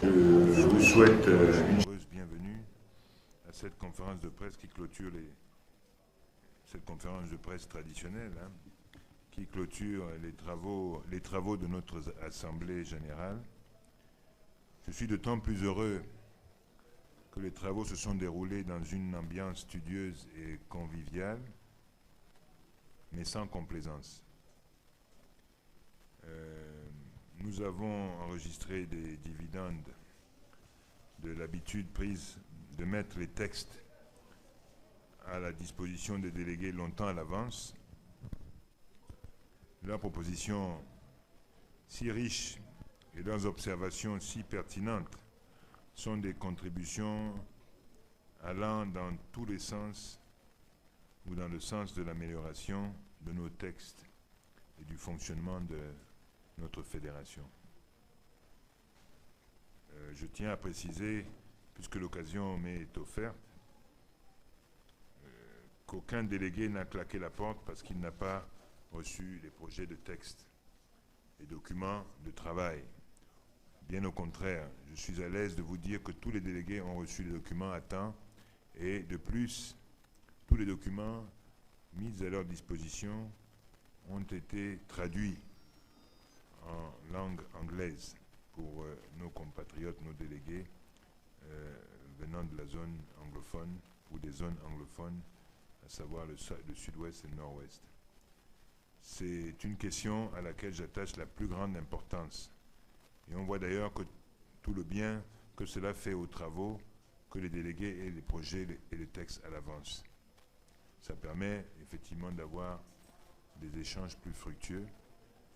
Je vous souhaite une heureuse bienvenue à cette conférence de presse qui clôture cette conférence de presse traditionnelle, qui clôture les travaux de notre Assemblée générale. Je suis d'autant plus heureux que les travaux se sont déroulés dans une ambiance studieuse et conviviale, mais sans complaisance. Nous avons enregistré des dividendes de l'habitude prise de mettre les textes à la disposition des délégués longtemps à l'avance. Leurs propositions si riches et leurs observations si pertinentes sont des contributions allant dans tous les sens ou dans le sens de l'amélioration de nos textes et du fonctionnement de notre fédération. Je tiens à préciser, puisque l'occasion m'est offerte, qu'aucun délégué n'a claqué la porte parce qu'il n'a pas reçu les projets de texte et documents de travail. Bien au contraire, je suis à l'aise de vous dire que tous les délégués ont reçu les documents à temps et de plus, tous les documents mis à leur disposition ont été traduits en langue anglaise pour nos compatriotes, nos délégués venant de la zone anglophone ou des zones anglophones, à savoir le sud-ouest et le nord-ouest. C'est une question à laquelle j'attache la plus grande importance. Et on voit d'ailleurs que tout le bien que cela fait aux travaux, que les délégués aient les projets et les textes à l'avance. Ça permet effectivement d'avoir des échanges plus fructueux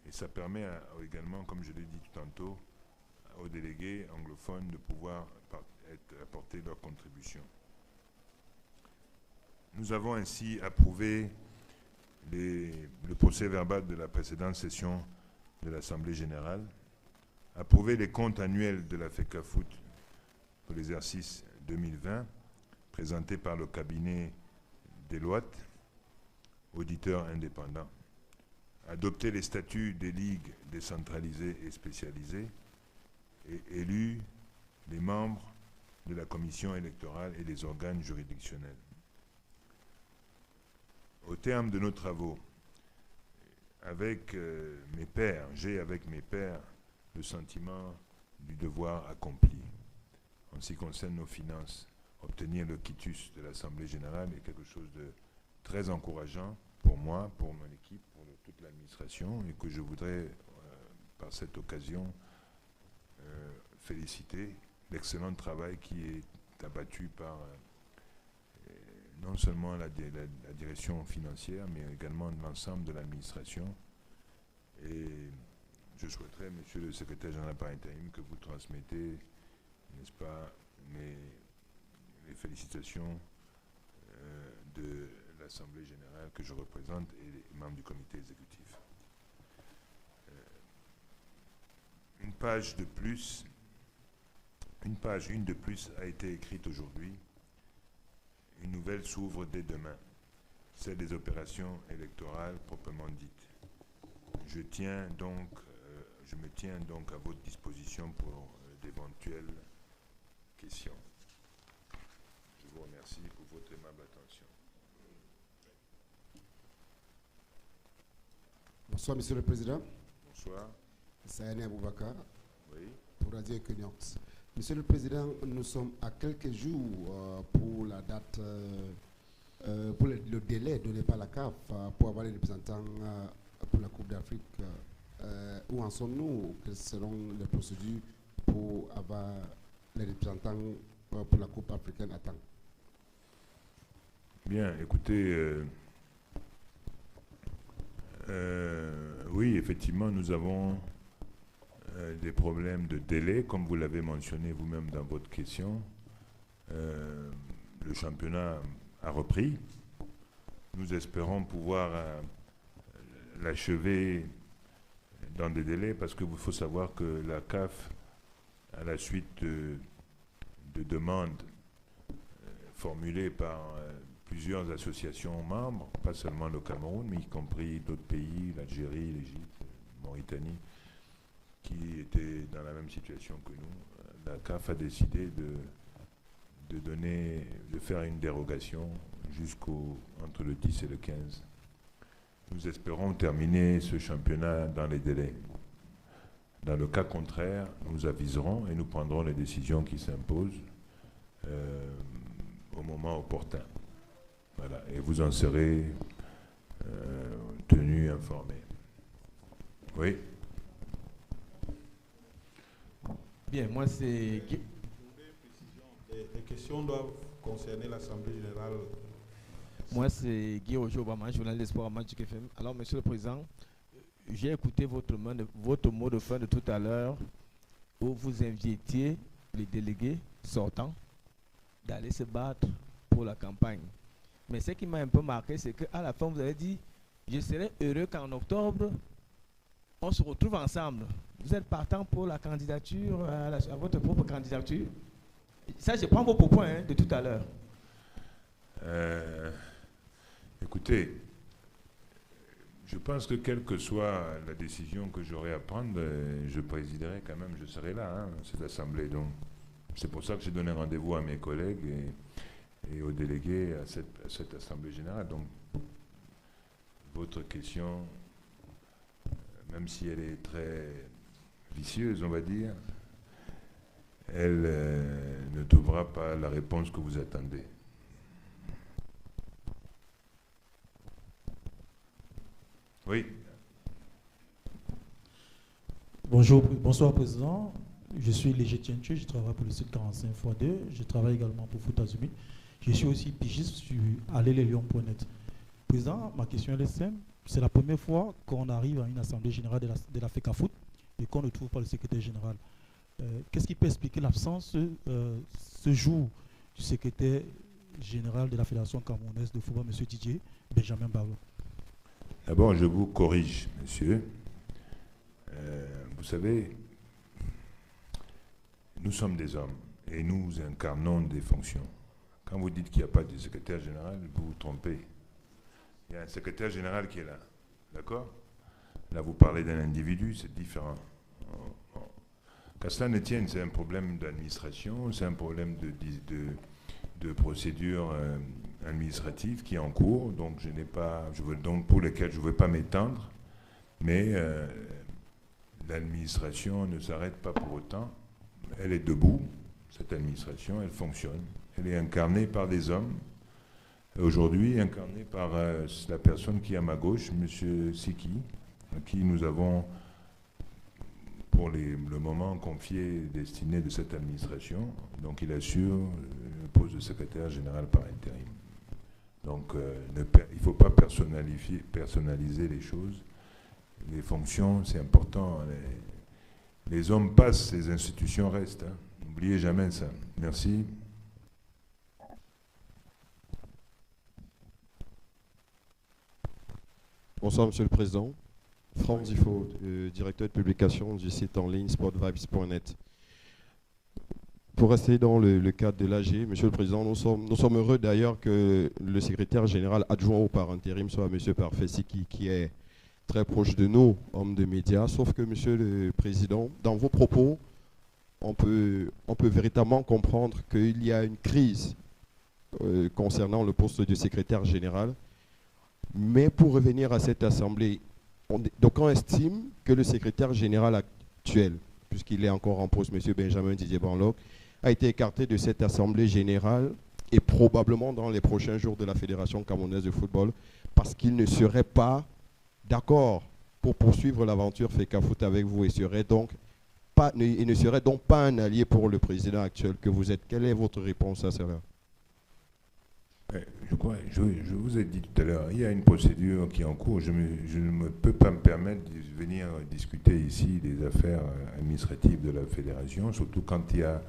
et ça permet également, comme je l'ai dit tout tantôt, aux délégués anglophones de pouvoir apporter leur contribution. Nous avons ainsi approuvé le procès verbal de la précédente session de l'Assemblée générale, approuvé les comptes annuels de la FECAFOOT pour l'exercice 2020, présentés par le cabinet Deloitte, auditeur indépendant, adopté les statuts des ligues décentralisées et spécialisées et élu les membres de la commission électorale et les organes juridictionnels. Au terme de nos travaux, j'ai avec mes pairs le sentiment du devoir accompli. En ce qui concerne nos finances, obtenir le quitus de l'Assemblée générale est quelque chose de très encourageant pour moi, pour mon équipe, pour toute l'administration, et que je voudrais, par cette occasion, féliciter l'excellent travail qui est abattu par non seulement la direction financière, mais également l'ensemble de l'administration. Et je souhaiterais, Monsieur le secrétaire général par intérim, que vous transmettez, n'est-ce pas, les félicitations de l'Assemblée générale que je représente et les membres du comité exécutif. Une page de plus a été écrite aujourd'hui. Une nouvelle s'ouvre dès demain, celle des opérations électorales proprement dites. Je me tiens donc à votre disposition pour d'éventuelles questions. Je vous remercie pour votre aimable attention. Bonsoir, Monsieur le Président. Bonsoir. Sayane Aboubakar, Oui. pour Radio Equinox. Monsieur le Président, nous sommes à quelques jours pour la date, pour le délai donné par la CAF pour avoir les représentants pour la Coupe d'Afrique. Où en sommes-nous? Quelles seront les procédures pour avoir les représentants pour la Coupe africaine à temps? Bien, écoutez, oui, effectivement, nous avons des problèmes de délai, comme vous l'avez mentionné vous-même dans votre question. Le championnat a repris. Nous espérons pouvoir l'achever dans des délais, parce qu'il faut savoir que la CAF, à la suite de demandes formulées par plusieurs associations membres, pas seulement le Cameroun, mais y compris d'autres pays, l'Algérie, l'Égypte, Mauritanie, qui étaient dans la même situation que nous, la CAF a décidé de faire une dérogation entre le 10 et le 15. Nous espérons terminer ce championnat dans les délais. Dans le cas contraire, nous aviserons et nous prendrons les décisions qui s'imposent au moment opportun. Voilà. Et vous en serez tenus informés. Oui. Bien, moi c'est... Les questions doivent concerner l'Assemblée générale. Moi c'est Guy Obama, journaliste d'espoir à Magic FM. Alors, Monsieur le Président, j'ai écouté votre mot de fin de tout à l'heure où vous invitiez les délégués sortants d'aller se battre pour la campagne. Mais ce qui m'a un peu marqué, c'est qu'à la fin, vous avez dit « Je serais heureux qu'en octobre, on se retrouve ensemble ». Vous êtes partant pour la candidature, à votre propre candidature? Ça, je prends vos propos de tout à l'heure. Écoutez, je pense que quelle que soit la décision que j'aurai à prendre, je présiderai quand même, je serai là, cette assemblée. Donc, c'est pour ça que j'ai donné rendez-vous à mes collègues et aux délégués à cette assemblée générale. Donc, votre question, même si elle est très vicieuse, on va dire, elle ne trouvera pas la réponse que vous attendez. Oui. Bonsoir Président. Je suis Léger Tientu, je travaille pour le site 45x2. Je travaille également pour Foot Azumi. Je suis aussi pigiste sur allezleslions.net. Président, ma question est simple. C'est la première fois qu'on arrive à une assemblée générale de la FECAFOOT et qu'on ne trouve pas le secrétaire général. Qu'est-ce qui peut expliquer l'absence ce jour du secrétaire général de la Fédération camerounaise de football, M. Didier Benjamin Baro? D'abord, je vous corrige, monsieur. Vous savez, nous sommes des hommes et nous incarnons des fonctions. Quand vous dites qu'il n'y a pas de secrétaire général, vous vous trompez. Il y a un secrétaire général qui est là. D'accord? Là, vous parlez d'un individu, c'est différent. Qu'à cela ne tienne, c'est un problème d'administration, c'est un problème de procédure administrative qui est en cours, donc pour lesquelles je ne veux pas m'étendre, mais l'administration ne s'arrête pas pour autant. Elle est debout, cette administration, elle fonctionne. Elle est incarnée par des hommes. Aujourd'hui, incarnée par la personne qui est à ma gauche, M. Siki, à qui nous avons, pour le moment, confié les destinées de cette administration. Donc, il assure le poste de secrétaire général par intérim. Donc, il ne faut pas personnaliser les choses. Les fonctions, c'est important. Les hommes passent, les institutions restent. N'oubliez jamais ça. Merci. Bonsoir, Monsieur le Président. Franck Zifo, directeur de publication du site en ligne sportvibes.net. Pour rester dans le cadre de l'AG, Monsieur le Président, nous sommes heureux d'ailleurs que le secrétaire général adjoint au par intérim soit Monsieur Parfait Siki, qui est très proche de nous, hommes de médias, sauf que, Monsieur le Président, dans vos propos, on peut véritablement comprendre qu'il y a une crise concernant le poste de secrétaire général. Mais pour revenir à cette assemblée, donc on estime que le secrétaire général actuel, puisqu'il est encore en poste, M. Benjamin Didier Banloc, a été écarté de cette assemblée générale et probablement dans les prochains jours de la Fédération camerounaise de football, parce qu'il ne serait pas d'accord pour poursuivre l'aventure FECAFOOT avec vous et il ne serait donc pas un allié pour le président actuel que vous êtes. Quelle est votre réponse à cela? Je vous ai dit tout à l'heure, il y a une procédure qui est en cours. Je ne peux pas me permettre de venir discuter ici des affaires administratives de la fédération, surtout quand il y a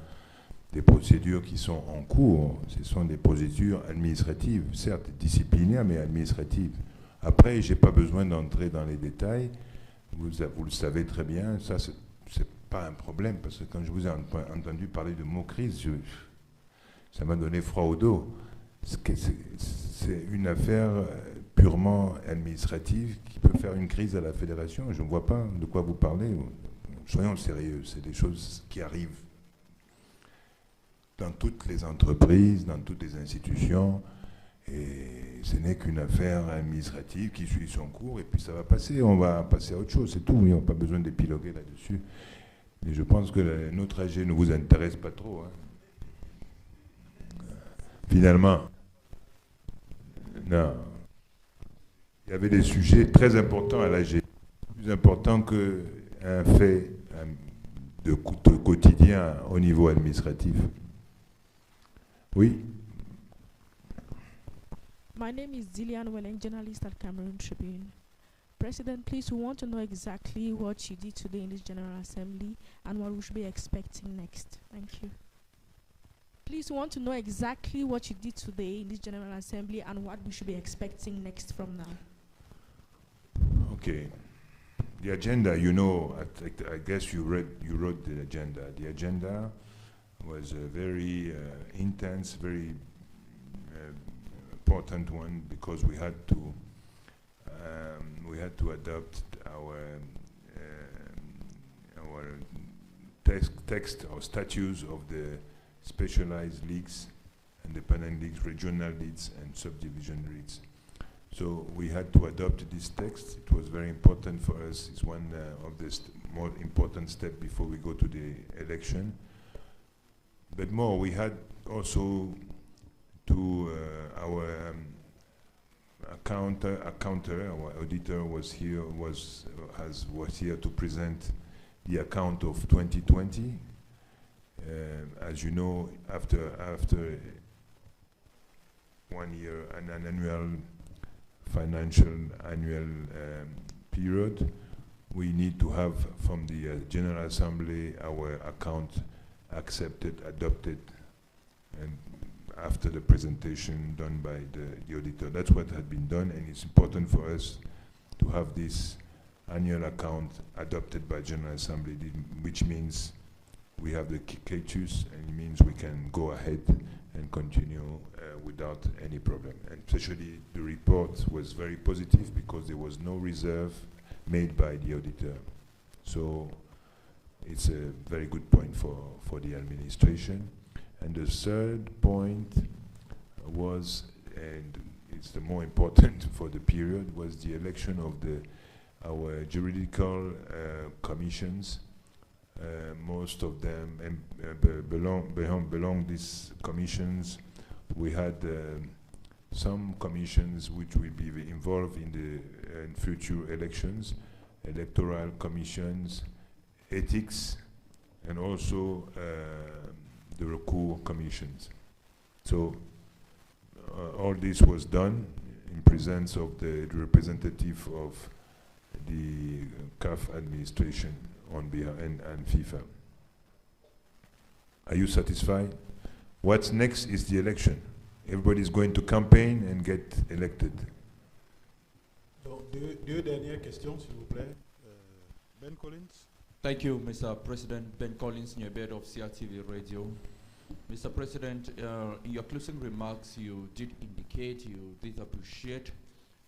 des procédures qui sont en cours. Ce sont des procédures administratives, certes disciplinaires, mais administratives. Après, je n'ai pas besoin d'entrer dans les détails. Vous le savez très bien, ça, c'est pas un problème, parce que quand je vous ai entendu parler de mots-crise, ça m'a donné froid au dos. C'est une affaire purement administrative qui peut faire une crise à la fédération. Je ne vois pas de quoi vous parlez. Soyons sérieux, c'est des choses qui arrivent dans toutes les entreprises, dans toutes les institutions. Et ce n'est qu'une affaire administrative qui suit son cours et puis ça va passer. On va passer à autre chose, c'est tout. Il n'y a pas besoin d'épiloguer là-dessus. Et je pense que notre trajet ne vous intéresse pas trop. Hein. Finalement, non. Il y avait des sujets très importants à l'AG, plus importants qu'un fait de quotidien au niveau administratif. Oui. My name is Zillian Welling, journalist at Cameroon Tribune. President, please, we want to know exactly what you did today in this General Assembly and what we should be expecting next. Thank you. Please, we want to know exactly what you did today in this General Assembly and what we should be expecting next from now. Okay. The agenda, you know, I guess you wrote the agenda. The agenda was a very intense, very important one because we had to adopt our text or statutes of the specialized leagues, independent leagues, regional leagues, and subdivision leagues. So we had to adopt this text. It was very important for us. It's one of the more important steps before we go to the election. But more, we had also to our our auditor was here to present the account of 2020. As you know, after 1 year and an annual financial period, we need to have from the General Assembly our account accepted, adopted, and after the presentation done by the auditor. That's what had been done, and it's important for us to have this annual account adopted by General Assembly, which means we have the catus, and it means we can go ahead and continue without any problem. And especially the report was very positive because there was no reserve made by the auditor. So it's a very good point for the administration. And the third point was, and it's the more important for the period, was the election of our juridical commissions. Most of them belong these commissions. We had some commissions which will be involved in the future elections, electoral commissions, ethics, and also the recours commissions. So all this was done in presence of the representative of the CAF administration on behalf and FIFA. Are you satisfied? What's next is the election. Everybody's going to campaign and get elected. Donc, deux dernières questions, s'il vous plaît. Ben Collins. Thank you, Mr. President. Ben Collins, Nyebed of CRTV Radio. Mr. President, in your closing remarks, you did indicate you did appreciate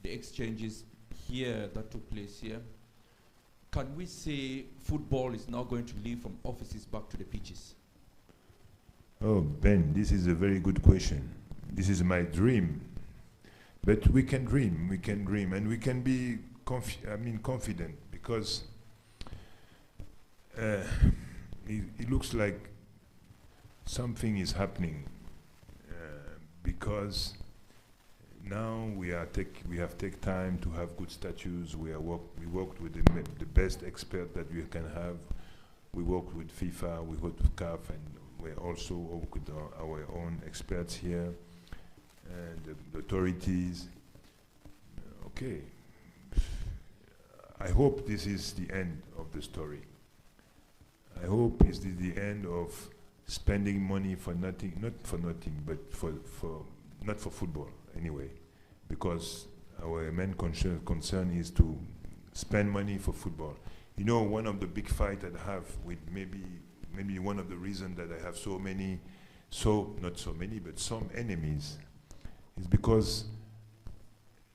the exchanges here that took place here. Can we say football is now going to leave from offices back to the pitches? Oh, Ben, this is a very good question. This is my dream. But we can dream, and we can be confident because it looks like something is happening because now we have take time to have good statutes. We worked with the best expert that we can have. We worked with FIFA, we worked with CAF, and we also work with our own experts here and the authorities. Okay. I hope this is the end of the story. I hope it's the end of spending money for nothing, not for nothing, but not for football anyway, because our main concern is to spend money for football. You know, one of the big fights I have with maybe one of the reasons that I have not so many, but some enemies, is because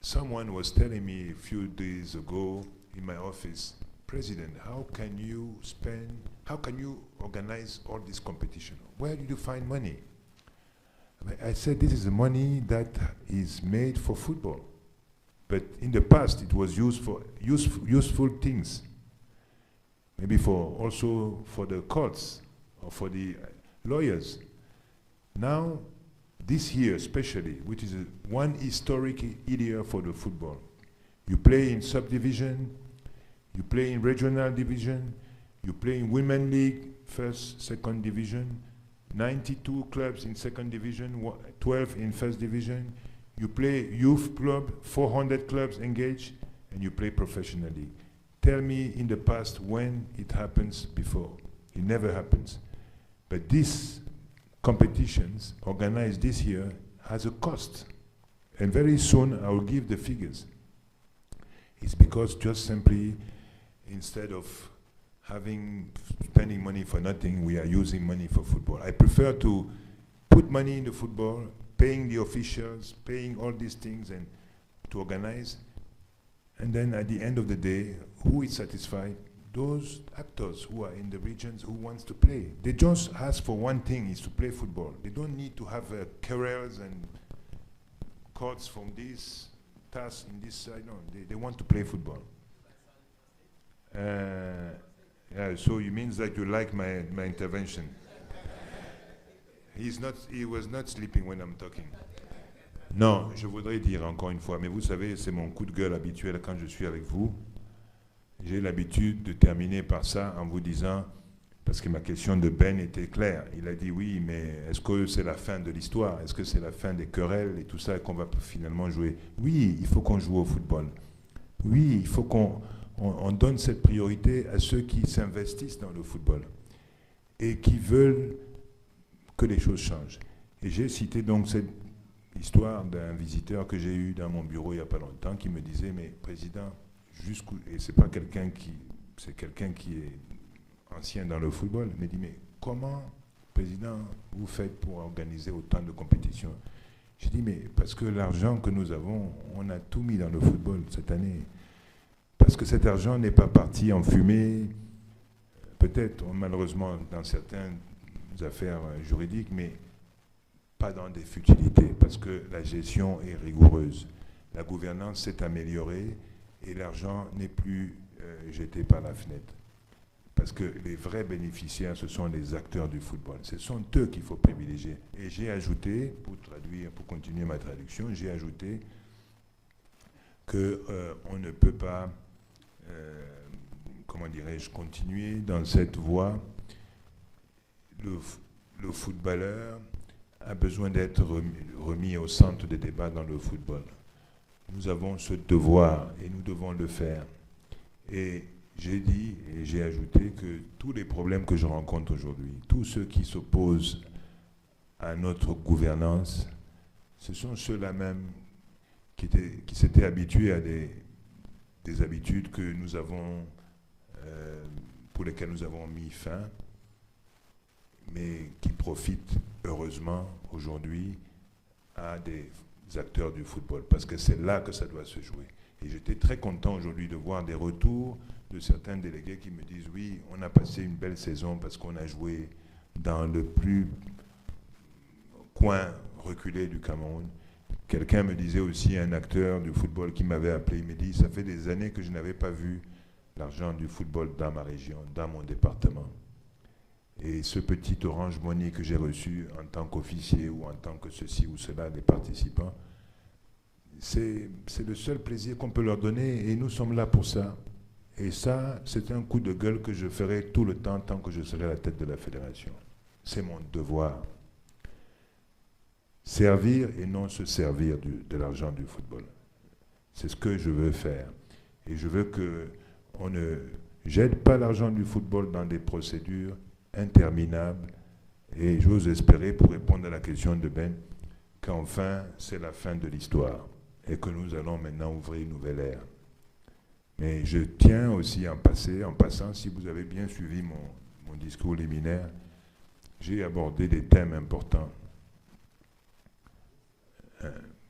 someone was telling me a few days ago in my office, President, how can you spend how can you organize all this competition? Where did you find money? I said, this is the money that is made for football. But in the past, it was used for useful things. Maybe also for the courts or for the lawyers. Now, this year especially, which is one historic year for the football. You play in subdivision, you play in regional division, you play in women league, first, second division, 92 clubs in second division, 12 in first division. You play youth club, 400 clubs engaged, and you play professionally. Tell me in the past when it happens before. It never happens. But these competitions organized this year has a cost. And very soon I will give the figures. It's because just simply, instead of spending money for nothing, we are using money for football. I prefer to put money in the football, paying the officials, paying all these things and to organize. And then at the end of the day, who is satisfied? Those actors who are in the regions who wants to play. They just ask for one thing, is to play football. They don't need to have careers and courts from this task in this side. No, they want to play football. Yeah, so it means that you like my intervention. He was not sleeping when I'm talking. Non, je voudrais dire encore une fois, mais vous savez, c'est mon coup de gueule habituel quand je suis avec vous. J'ai l'habitude de terminer par ça en vous disant, parce que ma question de Ben était claire. Il a dit oui, mais est-ce que c'est la fin de l'histoire? Est-ce que c'est la fin des querelles et tout ça qu'on va finalement jouer? Oui, il faut qu'on joue au football. Oui, il faut qu'on donne cette priorité à ceux qui s'investissent dans le football et qui veulent que les choses changent. Et j'ai cité donc cette histoire d'un visiteur que j'ai eu dans mon bureau il n'y a pas longtemps qui me disait, mais président, jusqu'où, et c'est pas quelqu'un qui, c'est quelqu'un qui est ancien dans le football, il me dit, mais comment, président, vous faites pour organiser autant de compétitions? J'ai dit, mais parce que l'argent que nous avons, on a tout mis dans le football cette année. Parce que cet argent n'est pas parti en fumée, peut-être malheureusement dans certaines affaires juridiques, mais pas dans des futilités, parce que la gestion est rigoureuse. La gouvernance s'est améliorée et l'argent n'est plus jeté par la fenêtre. Parce que les vrais bénéficiaires, ce sont les acteurs du football. Ce sont eux qu'il faut privilégier. Et j'ai ajouté, pour continuer ma traduction, j'ai ajouté qu'on ne peut pas, comment dirais-je, continuer dans cette voie. Le footballeur a besoin d'être remis au centre des débats dans le football. Nous avons ce devoir et nous devons le faire. Et j'ai dit et j'ai ajouté que tous les problèmes que je rencontre aujourd'hui, tous ceux qui s'opposent à notre gouvernance, ce sont ceux-là même qui s'étaient habitués à des habitudes que nous avons, pour lesquelles nous avons mis fin, mais qui profitent heureusement aujourd'hui à des acteurs du football, parce que c'est là que ça doit se jouer. Et j'étais très content aujourd'hui de voir des retours de certains délégués qui me disent oui, on a passé une belle saison parce qu'on a joué dans le plus coin reculé du Cameroun. Quelqu'un me disait aussi, un acteur du football qui m'avait appelé, il me dit, ça fait des années que je n'avais pas vu l'argent du football dans ma région, dans mon département. Et ce petit Orange Money que j'ai reçu en tant qu'officier ou en tant que ceci ou cela des participants, c'est le seul plaisir qu'on peut leur donner et nous sommes là pour ça. Et ça, c'est un coup de gueule que je ferai tout le temps tant que je serai à la tête de la fédération. C'est mon devoir. Servir et non se servir de l'argent du football. C'est ce que je veux faire. Et je veux qu'on ne jette pas l'argent du football dans des procédures interminables. Et j'ose espérer, pour répondre à la question de Ben, qu'enfin, c'est la fin de l'histoire et que nous allons maintenant ouvrir une nouvelle ère. Mais je tiens aussi en passant, si vous avez bien suivi mon discours liminaire, j'ai abordé des thèmes importants.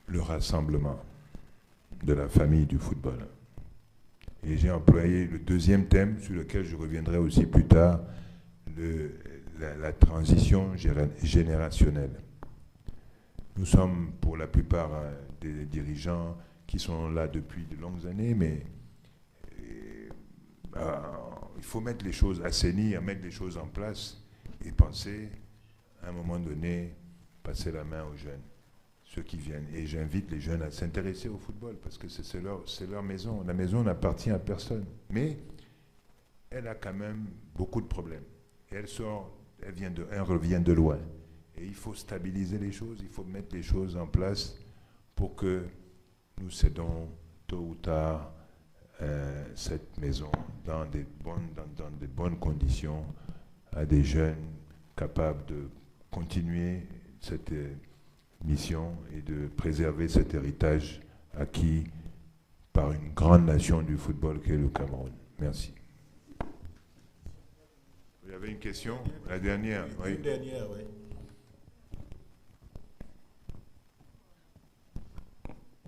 Le rassemblement de la famille du football. Et j'ai employé le deuxième thème, sur lequel je reviendrai aussi plus tard, la transition générationnelle. Nous sommes pour la plupart des dirigeants qui sont là depuis de longues années, mais il faut mettre les choses, assainir, mettre les choses en place et penser, à un moment donné, passer la main aux jeunes, ceux qui viennent. Et j'invite les jeunes à s'intéresser au football, parce que c'est leur maison. La maison n'appartient à personne. Mais elle a quand même beaucoup de problèmes. Et elle revient de loin. Et il faut stabiliser les choses, il faut mettre les choses en place pour que nous cédons tôt ou tard cette maison dans des bonnes conditions à des jeunes capables de continuer cette mission et de préserver cet héritage acquis par une grande nation du football qu'est le Cameroun. Merci. Vous avez une question? La dernière, oui. Une dernière, oui.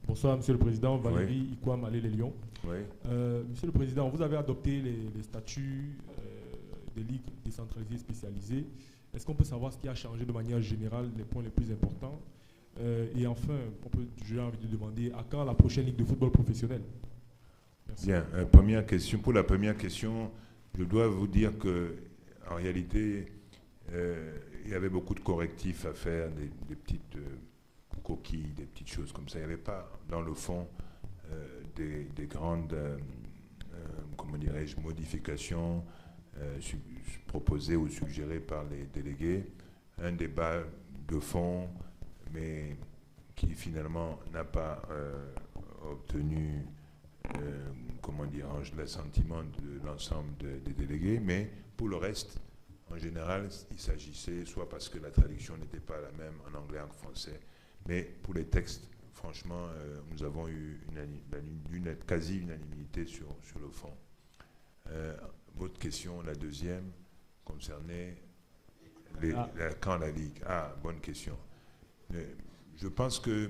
Bonsoir, Monsieur le Président. Valérie Ikwam, Allez les Lions. Oui. Monsieur le Président, vous avez adopté les statuts des ligues décentralisées spécialisées. Est-ce qu'on peut savoir ce qui a changé de manière générale, les points les plus importants? Et enfin, j'ai envie de demander à quand la prochaine ligue de football professionnel? Merci. Bien. Pour la première question, je dois vous dire que en réalité, il y avait beaucoup de correctifs à faire, des petites coquilles, des petites choses comme ça. Il n'y avait pas, dans le fond, des grandes, comment dirais-je, modifications proposées ou suggérées par les délégués. Un débat de fond, mais qui finalement n'a pas obtenu, comment dire, l'assentiment de l'ensemble des délégués. Mais pour le reste, en général, il s'agissait soit parce que la traduction n'était pas la même en anglais qu'en français, mais pour les textes, franchement, nous avons eu une quasi-unanimité sur le fond. Votre question, la deuxième, concernait quand la Ligue. Ah, bonne question. Je pense que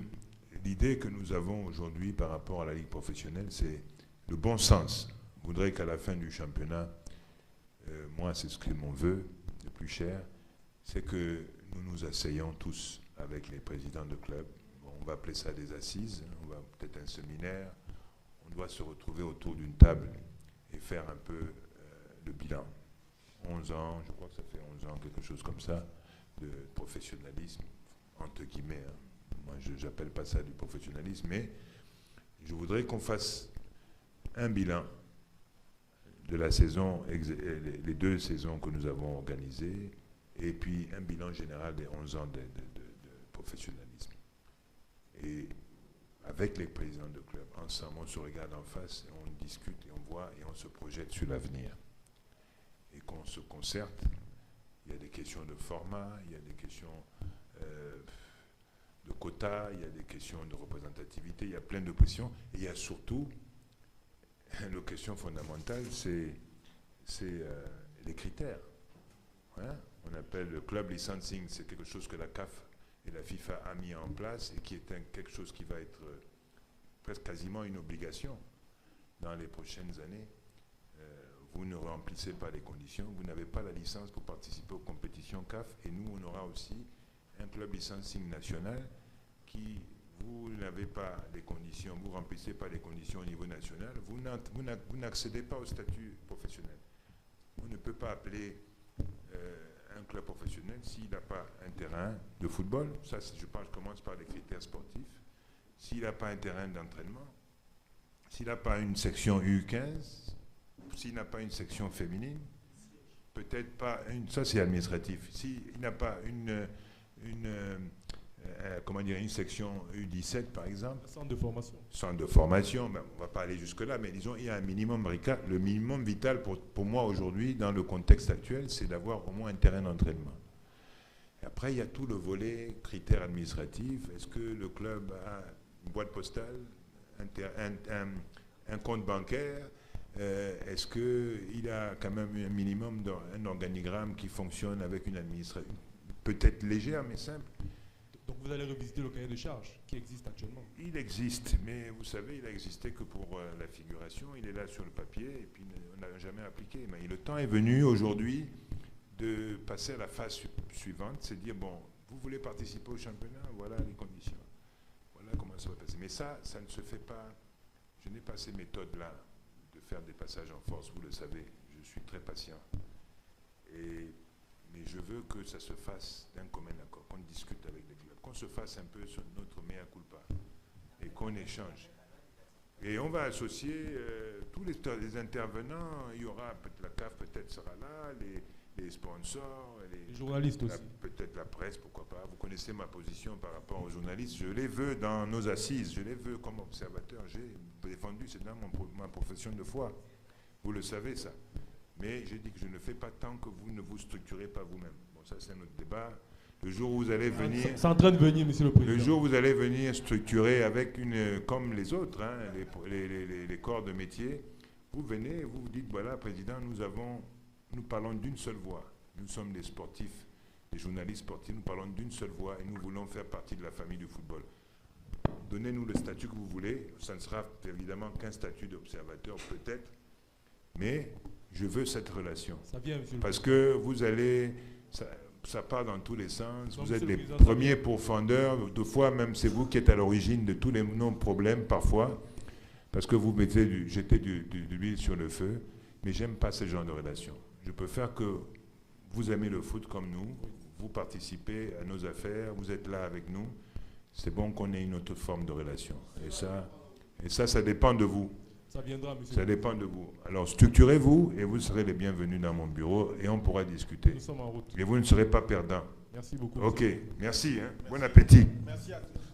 l'idée que nous avons aujourd'hui par rapport à la Ligue professionnelle, c'est le bon sens. Je voudrais qu'à la fin du championnat, moi, c'est ce que mon vœu le plus cher, c'est que nous nous asseyons tous avec les présidents de clubs. Bon, on va appeler ça des assises, on va peut-être un séminaire. On doit se retrouver autour d'une table et faire un peu le bilan. 11 ans, je crois que ça fait 11 ans, quelque chose comme ça, de professionnalisme, entre guillemets. Hein. Moi, je n'appelle pas ça du professionnalisme, mais je voudrais qu'on fasse un bilan de la saison, les 2 saisons que nous avons organisées, et puis un bilan général des 11 ans de professionnalisme. Et avec les présidents de club, ensemble, on se regarde en face, et on discute, et on voit, et on se projette sur l'avenir. Et qu'on se concerte. Il y a des questions de format, il y a des questions de quotas, il y a des questions de représentativité, il y a plein de questions. Et il y a surtout, la question fondamentale, c'est les critères. Hein? On appelle le club licensing, c'est quelque chose que la CAF et la FIFA a mis en place et qui est quelque chose qui va être presque quasiment une obligation dans les prochaines années. Vous ne remplissez pas les conditions, vous n'avez pas la licence pour participer aux compétitions CAF, et nous, on aura aussi un club licensing national qui, vous n'avez pas les conditions, vous ne remplissez pas les conditions au niveau national, vous n'accédez pas au statut professionnel. On ne peut pas appeler un club professionnel s'il n'a pas un terrain de football, ça je commence par les critères sportifs, s'il n'a pas un terrain d'entraînement, s'il n'a pas une section U15, s'il n'a pas une section féminine, peut-être pas ça c'est administratif. S'il n'a pas une section U17 par exemple. Centre de formation. Centre de formation, ben, on ne va pas aller jusque-là, mais disons il y a un minimum, le minimum vital pour moi aujourd'hui dans le contexte actuel, c'est d'avoir au moins un terrain d'entraînement. Et après il y a tout le volet critères administratifs. Est-ce que le club a une boîte postale, un compte bancaire? Est-ce qu'il a quand même un minimum d'un organigramme qui fonctionne avec une administration peut-être légère mais simple? Donc vous allez revisiter le cahier de charges qui existe actuellement? Il existe, mais vous savez, il n'a existé que pour la figuration. Il est là sur le papier et puis on n'a jamais appliqué. Mais le temps est venu aujourd'hui de passer à la phase suivante, c'est dire, bon, vous voulez participer au championnat, voilà les conditions. Voilà comment ça va passer. Mais ça ne se fait pas. Je n'ai pas ces méthodes-là de faire des passages en force, vous le savez. Je suis très patient. Mais je veux que ça se fasse d'un commun accord, qu'on discute avec les clubs, qu'on se fasse un peu sur notre mea culpa et qu'on échange. Et on va associer tous les intervenants. Il y aura la CAF peut-être sera là, les sponsors, les journalistes aussi. Peut-être la presse, pourquoi pas. Vous connaissez ma position par rapport aux journalistes. Je les veux dans nos assises, je les veux comme observateur. J'ai défendu, c'est dans ma profession de foi. Vous le savez ça. Mais j'ai dit que je ne fais pas tant que vous ne vous structurez pas vous-même. Bon, ça c'est notre débat. Le jour où vous allez venir... C'est en train de venir, Monsieur le Président. Le jour où vous allez venir structurer avec comme les autres, hein, les corps de métier, vous venez et vous vous dites, voilà, Président, nous parlons d'une seule voix. Nous sommes des sportifs, des journalistes sportifs, nous parlons d'une seule voix et nous voulons faire partie de la famille du football. Donnez-nous le statut que vous voulez. Ça ne sera évidemment qu'un statut d'observateur, peut-être, mais je veux cette relation. Ça vient, Monsieur le Parce que vous allez... Ça part dans tous les sens. Donc, vous êtes les président, premiers pourfendeurs. Deux fois, même, c'est vous qui êtes à l'origine de tous les non-problèmes, parfois, parce que vous jetez de l'huile sur le feu. Mais j'aime pas ce genre de relation. Je préfère que vous aimez le foot comme nous, vous participez à nos affaires, vous êtes là avec nous. C'est bon qu'on ait une autre forme de relation. Et ça dépend de vous. Ça viendra, Monsieur. Ça dépend de vous. Alors, structurez-vous et vous serez les bienvenus dans mon bureau et on pourra discuter. Nous sommes en route. Et vous ne serez pas perdants. Merci beaucoup. Ok, merci. Bon appétit. Merci à tous.